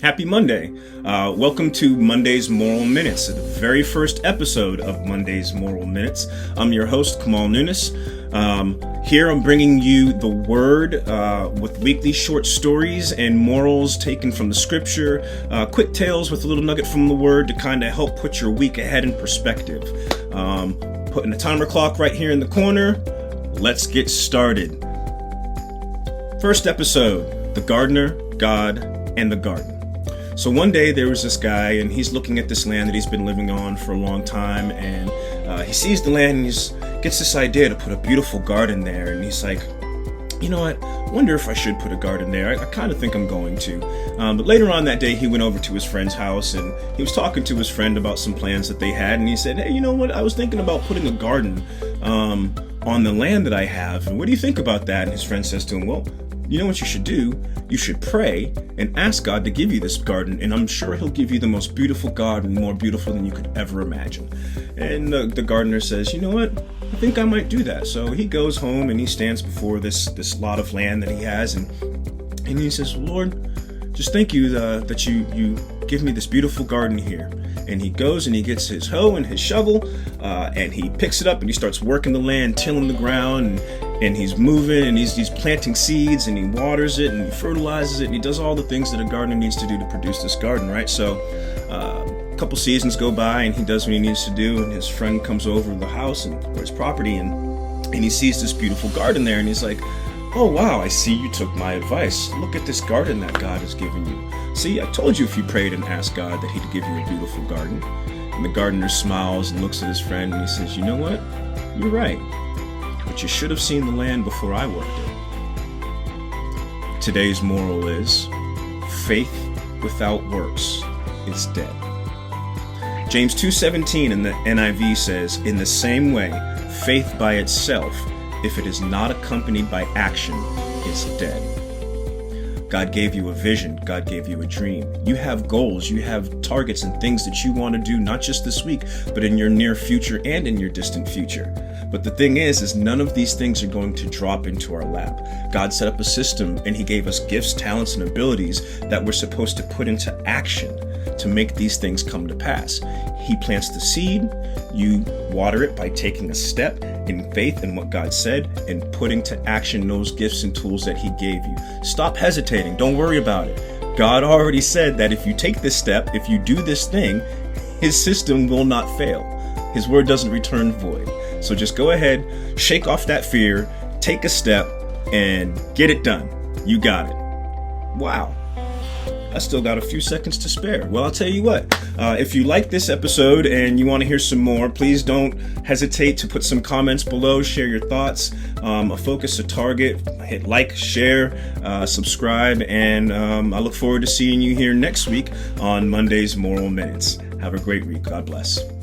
Happy Monday. Welcome to Monday's Moral Minutes, the very first episode of Monday's Moral Minutes. I'm your host, Kamal Nunes. Here I'm bringing you the Word with weekly short stories and morals taken from the Scripture, quick tales with a little nugget from the Word to kind of help put your week ahead in perspective. Putting a timer clock right here in the corner. Let's get started. First episode, The Gardener, God, and the Garden. So one day there was this guy and he's looking at this land that he's been living on for a long time, and he sees the land and he gets this idea to put a beautiful garden there, and he's like, you know what, I wonder if I should put a garden there. I kind of think I'm going to. But later on that day he went over to his friend's house and he was talking to his friend about some plans that they had, and he said, hey, you know what, I was thinking about putting a garden on the land that I have, and what do you think about that? And his friend says to him, well, you know what you should do? You should pray and ask God to give you this garden, and I'm sure he'll give you the most beautiful garden, more beautiful than you could ever imagine. And the gardener says, you know what? I think I might do that. So he goes home and he stands before this lot of land that he has, and he says, Lord, just thank you that you give me this beautiful garden here. And he goes and he gets his hoe and his shovel, and he picks it up and he starts working the land, tilling the ground, and he's moving and he's planting seeds, and he waters it and he fertilizes it, and he does all the things that a gardener needs to do to produce this garden, right? So a couple seasons go by and he does what he needs to do, and his friend comes over to the house or his property, and he sees this beautiful garden there, and he's like, oh wow, I see you took my advice. Look at this garden that God has given you. See, I told you if you prayed and asked God that he'd give you a beautiful garden. And the gardener smiles and looks at his friend and he says, you know what? You're right. But you should have seen the land before I worked it. Today's moral is, faith without works is dead. James 2:17 in the NIV says, in the same way, faith by itself, if it is not accompanied by action, is dead. God gave you a vision. God gave you a dream. You have goals. You have targets and things that you want to do, not just this week, but in your near future and in your distant future. But the thing is none of these things are going to drop into our lap. God set up a system and he gave us gifts, talents, and abilities that we're supposed to put into action to make these things come to pass. He plants the seed. You water it by taking a step in faith in what God said and putting to action those gifts and tools that he gave you. Stop hesitating. Don't worry about it. God already said that if you take this step, if you do this thing, his system will not fail. His word doesn't return void. So just go ahead, shake off that fear, take a step, and get it done. You got it. Wow. I still got a few seconds to spare. Well, I'll tell you what, if you like this episode and you want to hear some more, please don't hesitate to put some comments below, share your thoughts, a focus, a target, hit like, share, subscribe, and I look forward to seeing you here next week on Monday's Moral Minutes. Have a great week. God bless.